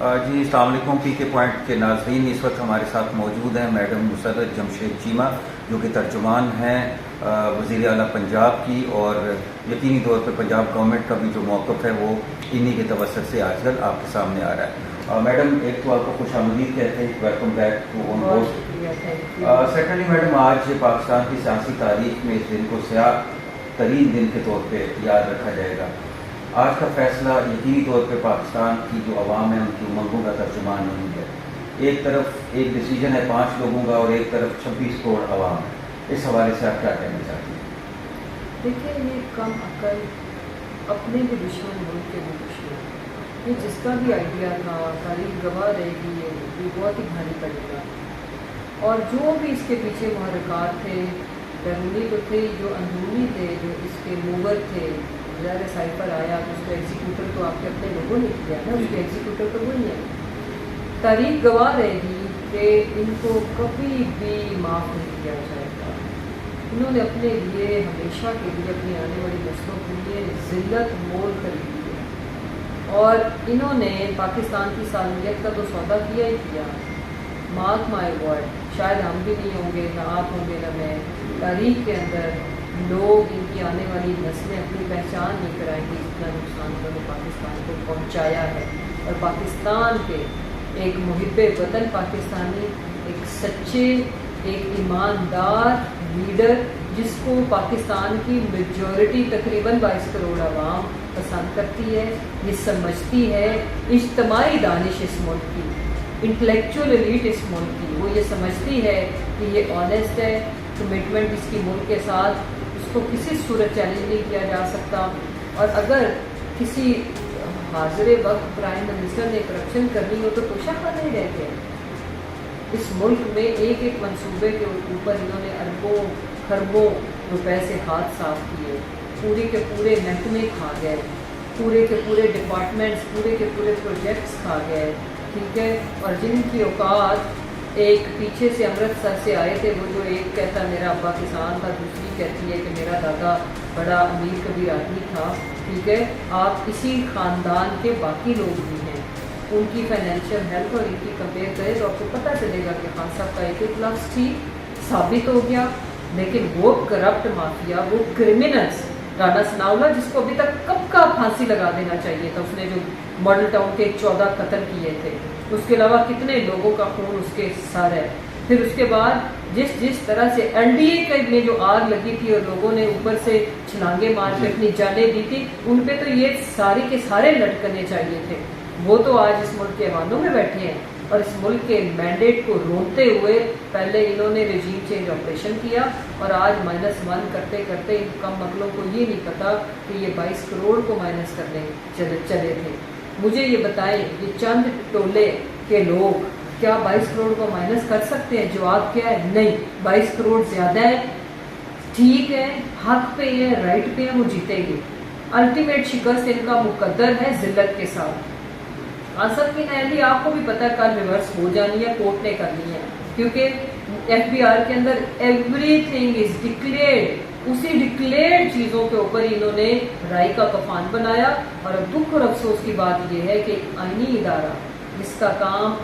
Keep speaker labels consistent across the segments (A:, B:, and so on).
A: جی السلام علیکم۔ پی کے پوائنٹ کے ناظرین، اس وقت ہمارے ساتھ موجود ہیں میڈم مسرت جمشید چیمہ، جو کہ ترجمان ہیں وزیر اعلیٰ پنجاب کی، اور یقینی طور پہ پنجاب گورنمنٹ کا بھی جو موقف ہے وہ انہی کے توسط سے آج کل آپ کے سامنے آ رہا ہے۔ میڈم ایک تو آپ کو خوش آمدید کہتے ہیں، welcome back to on board. Secondly madam, آج پاکستان کی سیاسی تاریخ میں اس دن کو سیاہ ترین دن کے طور پہ یاد رکھا جائے گا۔ آج کا فیصلہ یقینی طور پہ پاکستان کی جو عوام ہے ان کی امنگوں کا ترجمان نہیں ہے۔ ایک طرف ایک ڈیسیجن ہے 5 لوگوں کا اور ایک طرف 26 کروڑ عوام ہے۔ اس حوالے سے آپ کیا کہنا چاہتے ہیں؟
B: دیکھیں، یہ کم عقل اپنے بھی دشمن، ملک کے بھی دشمن، یہ جس کا بھی آئیڈیا تھا تاریخ گواہ رہے گی، یہ بہت ہی بھاری پڑے گا۔ اور جو بھی اس کے پیچھے محرکات تھے، بیرونی تو تھے، جو اندرونی تھے، جو اس کے موور تھے، ظاہر سائفر آیا تو اس کا ایگزیکیوٹر تو آپ کے اپنے لوگوں نے کیا نا، اس کے ایگزیکیوٹر تو وہی ہے۔ تاریخ گواہ رہے گی کہ ان کو کبھی بھی معاف نہیں کیا جائے گا۔ انہوں نے اپنے لیے ہمیشہ کے لیے، اپنی آنے والی نسلوں کے لیے ذلت مول خریدی ہے، اور انہوں نے پاکستان کی سالمیت کا تو سودا کیا ہی کیا۔ مارک مائی ورڈ، شاید ہم بھی نہیں ہوں گے، نہ آپ ہوں گے، نہ میں، تاریخ کے اندر لوگ، ان کی آنے والی نسلیں اپنی پہچان نہیں کرائیں گی جتنا نقصان انہوں نے پاکستان کو پہنچایا ہے۔ اور پاکستان کے ایک محب وطن پاکستانی، ایک سچے، ایک ایماندار لیڈر جس کو پاکستان کی میجورٹی تقریباً 22 کروڑ عوام پسند کرتی ہے، یہ سمجھتی ہے، اجتماعی دانش اس ملک کی، انٹلیکچوئل ایلیٹ اس ملک کی، وہ یہ سمجھتی ہے کہ یہ آنیسٹ ہے، کمٹمنٹ اس کی ملک کے ساتھ، اس کو کسی صورت چیلنج نہیں کیا جا سکتا۔ اور اگر کسی حاضر وقت پرائم منسٹر نے کرپشن کرنی ہو تو توشہ خانے ہی رہتے ہیں۔ اس ملک میں ایک ایک منصوبے کے اوپر انہوں نے اربوں خربوں روپے سے ہاتھ صاف کیے، پورے کے پورے محکمے کھا گئے، پورے کے پورے ڈپارٹمنٹس، پورے کے پورے پروجیکٹس کھا گئے، ٹھیک ہے۔ اور جن کی اوقات ایک پیچھے سے امرتسر سے آئے تھے، وہ جو ایک کہتا میرا ابا کسان تھا، دوسری کہتی ہے کہ میرا دادا بڑا امیر کبیر آدمی تھا، ٹھیک ہے۔ آپ اسی خاندان کے باقی لوگ بھی ہیں، ان کی فائنینشیل ہیلتھ اور ان کی کمپیئر کریں تو آپ کو پتہ چلے گا کہ خان صاحب کا ایک لفظ ٹھیک ثابت ہو گیا، لیکن وہ کرپٹ مافیا، وہ کرمنلز، رانا ثناءاللہ جس کو ابھی تک کب کا پھانسی لگا دینا چاہیے تھا، اس نے جو ماڈل ٹاؤن کے 14 قتل کیے تھے، اس کے علاوہ کتنے لوگوں کا خون اس کے سر ہے۔ پھر اس کے بعد جس طرح سے ایل ڈی اے میں جو آگ لگی تھی اور لوگوں نے اوپر سے چھلانگے مار کے اپنی جانیں دی تھی، ان پہ تو یہ سارے کے سارے لٹکنے چاہیے تھے۔ وہ تو آج اس ملک کے ایوانوں میں بیٹھے ہیں اور اس ملک کے مینڈیٹ کو روکتے ہوئے پہلے انہوں نے رجیم چینج آپریشن کیا، اور آج -1 کرتے کرتے ان کم عقلوں کو یہ نہیں پتا کہ یہ 22 کروڑ کو مائنس کرنے چلے تھے۔ مجھے یہ بتائیں، یہ چند ٹولے کے لوگ کیا 22 کروڑ کو مائنس کر سکتے ہیں؟ جواب کیا ہے؟ نہیں، 22 کروڑ زیادہ ہے، ٹھیک ہے، حق پہ ہے، رائٹ پہ ہے، وہ جیتے گے۔ الٹیمیٹ شکست ان کا مقدر ہے ذلت کے ساتھ۔ آصف کی نہلی آپ کو بھی پتہ ہے کل ریورس ہو جانی ہے، کورٹ نے کرنی ہے، کیونکہ ایف بی آر کے اندر ایوری تھنگ از ڈکلیئرڈ، اسی ڈکلیئرڈ چیزوں کے اوپر انہوں نے رائے کا کفان بنایا۔ اور اب دکھ اور افسوس کی بات یہ ہے کہ آئینی ادارہ جس کا کام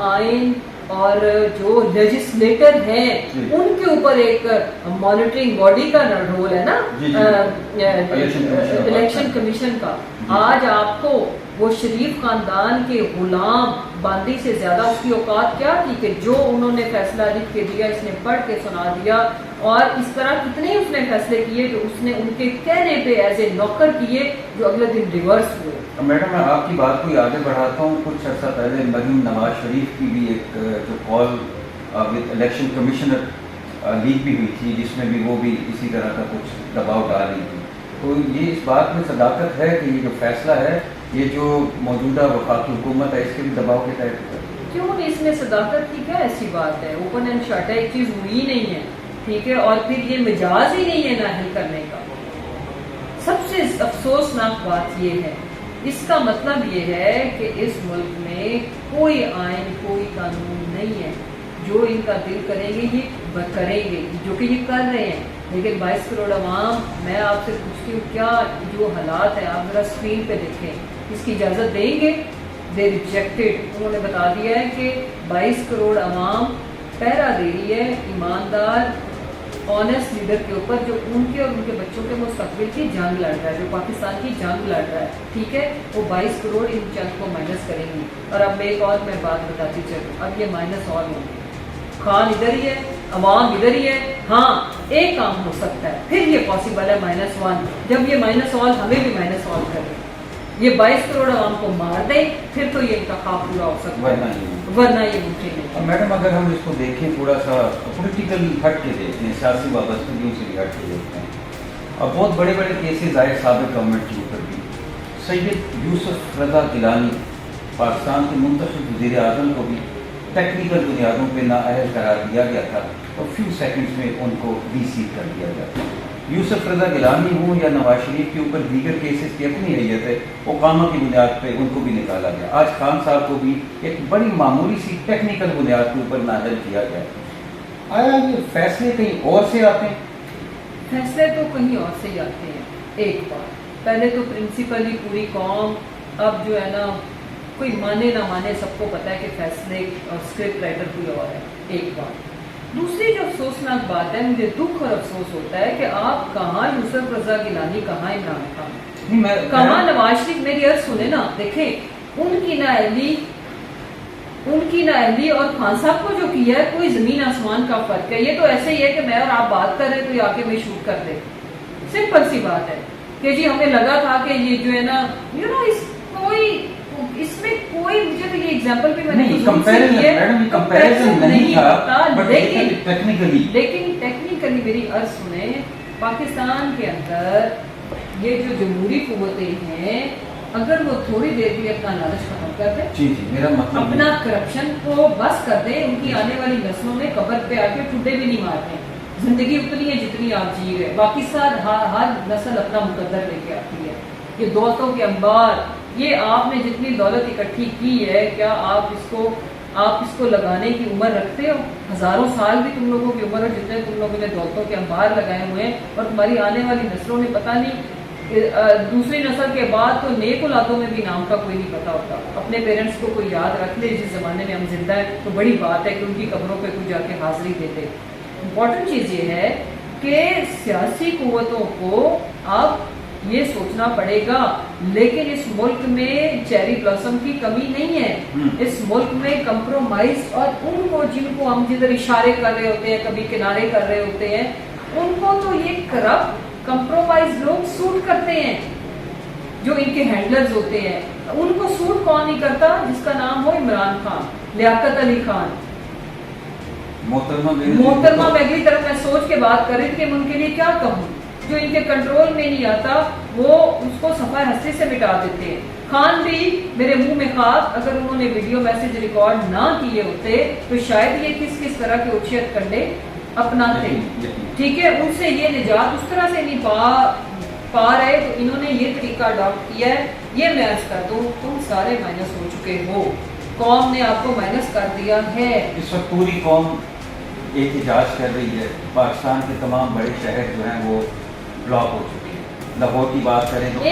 B: آئین اور جو لیجسلیٹر ہیں ان کے اوپر ایک مانیٹرنگ باڈی کا رول ہے نا، الیکشن کمیشن کا، آج آپ کو وہ شریف خاندان کے غلام باندی سے زیادہ اس کی اوقات کیا تھی کہ جو انہوں نے فیصلہ لکھ کے دیا، اس نے پڑھ کے سنا دیا، اور اس طرح کتنے اس نے فیصلے کیے جو اس نے ان کے کہنے پہ ایز اے نوکر کیے جو اگلے دن ریورس ہوئے۔
A: میڈم میں آپ کی بات کو آگے بڑھاتا ہوں۔ کچھ عرصہ پہلے مرحوم نواز شریف کی بھی ایک جو کال وتھ الیکشن کمیشنر لیک بھی ہوئی تھی، جس میں بھی وہ بھی اسی طرح کا کچھ دباؤ ڈال رہی تھی، تو یہ اس بات میں صداقت ہے کہ یہ جو فیصلہ ہے، یہ جو موجودہ وفاقی حکومت ہے، اس کے بھی دباؤ کے تحت
B: کیوں نہیں؟ اس میں صداقت کی کیا ایسی بات ہے؟ اوپن اینڈ شٹ ہے، ایک چیز ہوئی نہیں ہے، ٹھیک ہے، اور پھر یہ مجاز ہی نہیں ہے نااہل کرنے کا۔ سب سے افسوسناک بات یہ ہے، اس کا مطلب یہ ہے کہ اس ملک میں کوئی آئین، کوئی قانون نہیں ہے، جو ان کا دل کریں گے یہ کریں گے، جو کہ یہ کر رہے ہیں۔ لیکن 22 کروڑ عوام، میں آپ سے پوچھتی ہوں، کیا جو حالات ہیں آپ ذرا اسکرین پہ دیکھیں، اس کی اجازت دیں گے؟ دے ریجیکٹڈ. انہوں نے بتا دیا ہے کہ 22 کروڑ عوام پہرا دے رہی ہے ایماندار آنیسٹ لیڈر کے اوپر جو ان کے اور ان کے بچوں کے مستقبل کی جنگ لڑ رہا ہے, جو پاکستان کی جنگ لڑ رہا ہے. ٹھیک ہے, وہ 22 کروڑ ان چند کو مائنس کریں گی. اور اب ایک اور میں بات بتاتی چلوں, اب یہ مائنس آل ہوں گے. خان ادھر ہی ہے, عوام ادھر ہی ہے. ہاں ایک کام ہو سکتا ہے, پھر یہ پاسبل ہے -1. جب یہ مائنس آل ہمیں بھی مائنس آل کرے, یہ 22 کروڑ عوام کو مار دے, پھر تو یہ انتخاب پورا ہو سکتا ہے, ورنہ یہ ممکن نہیں.
A: میڈم اگر ہم اس کو دیکھیں تھوڑا سا پولیٹیکل ہٹ کے دیکھتے ہیں, سیاسی وابستگیوں سے بھی ہٹ کے دیکھتے ہیں, اب بہت بڑے بڑے کیسز آئے سابق گورنمنٹ کے اوپر بھی. سید یوسف رضا گیلانی پاکستان کے منتخب وزیر اعظم کو بھی ٹیکنیکل بنیادوں پہ نااہل قرار دیا گیا تھا اور فیو سیکنڈز میں ان کو ڈی سی کر دیا گیا. یوسف رضا گیلانی ہوں یا نواز شریف کے اوپر دیگر کیسز کی اپنی حیثیت ہے, اقامہ کی بنیاد پہ ان کو بھی نکالا گیا. آج خان صاحب کو بھی ایک بڑی معمولی سی ٹیکنیکل بنیاد کے اوپر نااہل کیا گیا. آیا یہ فیصلے کہیں اور سے آتے ہیں؟
B: فیصلے تو کہیں اور سے ہی آتے ہیں. ایک بات, پہلے تو پرنسپلی پوری قوم اب جو ہے نا, کوئی مانے نہ مانے سب کو پتا ہے کہ فیصلے اور اسکرپٹ رائٹر کوئی اور ہے. ایک بات. دوسری جو افسوسناک بات ہے, مجھے دکھ اور افسوس ہوتا ہے کہ آپ کہاں یوسف رضا گیلانی, کہاں عمران خان, کہاں نواز شریف. میری عرض سنیں نا, دیکھیں ان کی نااہلی اور خان صاحب کو جو کیا ہے کوئی زمین آسمان کا فرق ہے. یہ تو ایسے ہی ہے کہ میں اور آپ بات کر رہے تو یہ آ کے میں شوٹ کر دے. سمپل سی بات ہے کہ جی ہمیں لگا تھا کہ یہ جو ہے نا اس میں کوئی, مجھے تو یہ ایگزامپل بھی میں نے نہیں پتا, لیکن ٹیکنیکلی میری عرض سنیں, پاکستان کے اندر یہ جو جمہوری قوتیں ہیں, اگر وہ تھوڑی دیر بھی اپنا لالچ ختم کر دیں, اپنا کرپشن کو بس کر دیں, ان کی آنے والی نسلوں میں قبر پہ آ کے ٹھڈے بھی نہیں مارتے. زندگی اتنی ہے جتنی آپ جی رہے, باقی ہر نسل اپنا مقدر لے کے آتی ہے. یہ دولتوں کے انبار, یہ آپ نے جتنی دولت اکٹھی کی ہے, کیا آپ اس کو لگانے کی عمر رکھتے ہو؟ ہزاروں سال بھی تم لوگوں کی عمر ہے جتنے تم لوگوں نے دولتوں کے انبار لگائے ہوئے ہیں, اور تمہاری آنے والی نسلوں نے پتہ نہیں, دوسری نسل کے بعد تو نیک اولادوں میں بھی نام کا کوئی نہیں پتا ہوتا. اپنے پیرنٹس کو کوئی یاد رکھ لے, جس زمانے میں ہم زندہ ہیں تو بڑی بات ہے کہ ان کی قبروں پہ کوئی جا کے حاضری دے دے. امپورٹنٹ چیز یہ ہے کہ سیاسی قوتوں کو اب یہ سوچنا پڑے گا, لیکن اس ملک میں چیری بلاسم کی کمی نہیں ہے. اس ملک میں کمپرومائز, اور ان کو جن کو ہم جدھر اشارے کر رہے ہوتے ہیں, کبھی کنارے کر رہے ہوتے ہیں, ان کو تو یہ کرپٹ کمپرومائز لوگ سوٹ کرتے ہیں, جو ان کے ہینڈلرز ہوتے ہیں. ان کو سوٹ کون نہیں کرتا؟ جس کا نام ہو عمران خان, لیاقت علی خان. محترمہ میں اگلی طرف میں سوچ کے بات کر رہی تھی کہ ان کے لیے کیا کہوں. جو ان کے کنٹرول میں نہیں آتا وہ اس کو صفحہ ہستی سے مٹا دیتے ہیں. خان بھی میرے منہ میں خاک, اگر انہوں نے ویڈیو میسج ریکارڈ نہ کیے ہوتے تو شاید یہ کس طرح کے اوچیت کنڈے اپناتے. ٹھیک ہے, ان سے یہ نجات اس طرح سے نہیں پا رہے, تو انہوں نے یہ طریقہ اڈاپٹ کیا ہے. یہ میں عرض کر دوں, تم سارے مائنس ہو چکے ہو, قوم نے آپ کو مائنس کر دیا ہے.
A: اس وقت پوری قوم احتجاج کر رہی ہے. پاکستان کے تمام بڑے شہر جو ہیں وہ بلاک ہو چکے ہیں. لاہور کی بات کریں تو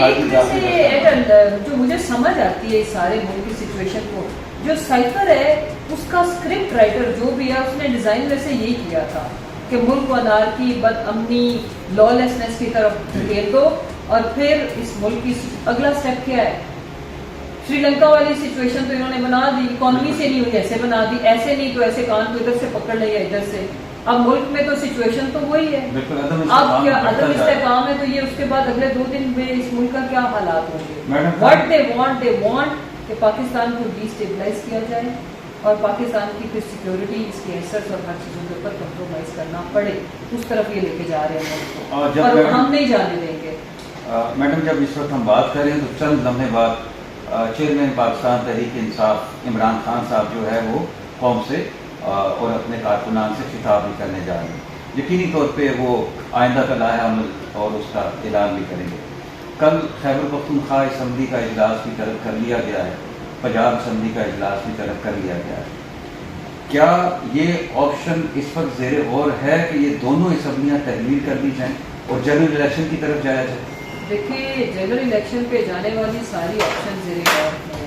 B: جو مجھے سمجھ آتی ہے اس سارے ملک کی سچویشن کو, جو سائفر ہے اس کا اسکرپٹ رائٹر جو بھی ہے, اس نے ڈیزائن ویسے یہی کیا تھا کہ ملک کو انارکی, بد امنی, لا لیسنس کی طرف دھکیل دو, اور پھر اس ملک کی اگلا اسٹیپ کیا ہے؟ سری لنکا والی سچویشن تو انہوں نے بنا دی, اکانومی سے نہیں ہوئی ایسے بنا دی, ایسے نہیں تو ایسے کان کو ادھر سے پکڑ لیا ادھر سے. اب ملک میں تو سچویشن تو وہی ہے, اب کیا عدم استحکام ہے, تو یہ اس کے بعد اگلے 2 دن میں اس ملک کا کیا حالات ہوں گے. واٹ دے وانٹ کہ پاکستان کو ڈی اسٹیبلائز کیا جائے, اور پاکستان کی پھر سیکیورٹی, اس کے ایسٹس اور ہر چیزوں کے اوپر کمپرومائز کرنا پڑے. اس طرف یہ لے کے جا رہے ہیں ملک کو, اور ہم نہیں جانے دیں گے.
A: میڈم جب اس وقت ہم بات کریں تو چند لمحے بعد چیئرمین پاکستان تحریک انصاف عمران خان صاحب جو ہے وہ قوم سے اور اپنے کارکنان سے خطاب بھی کرنے جا رہے ہیں. یقینی طور پہ وہ آئندہ کا لائحہ عمل اور اس کا اعلان بھی کریں گے. کل خیبر پختونخوا اسمبلی کا اجلاس بھی طلب کر لیا گیا ہے, پنجاب اسمبلی کا اجلاس بھی طلب کر لیا گیا ہے. کیا یہ آپشن اس وقت زیر غور ہے کہ یہ دونوں اسمبلیاں تحلیل کر دی جائیں اور جنرل الیکشن کی طرف جایا جائے؟
B: دیکھیے, جنرل الیکشن پہ جانے والی ساری آپشن زیر غور ہیں.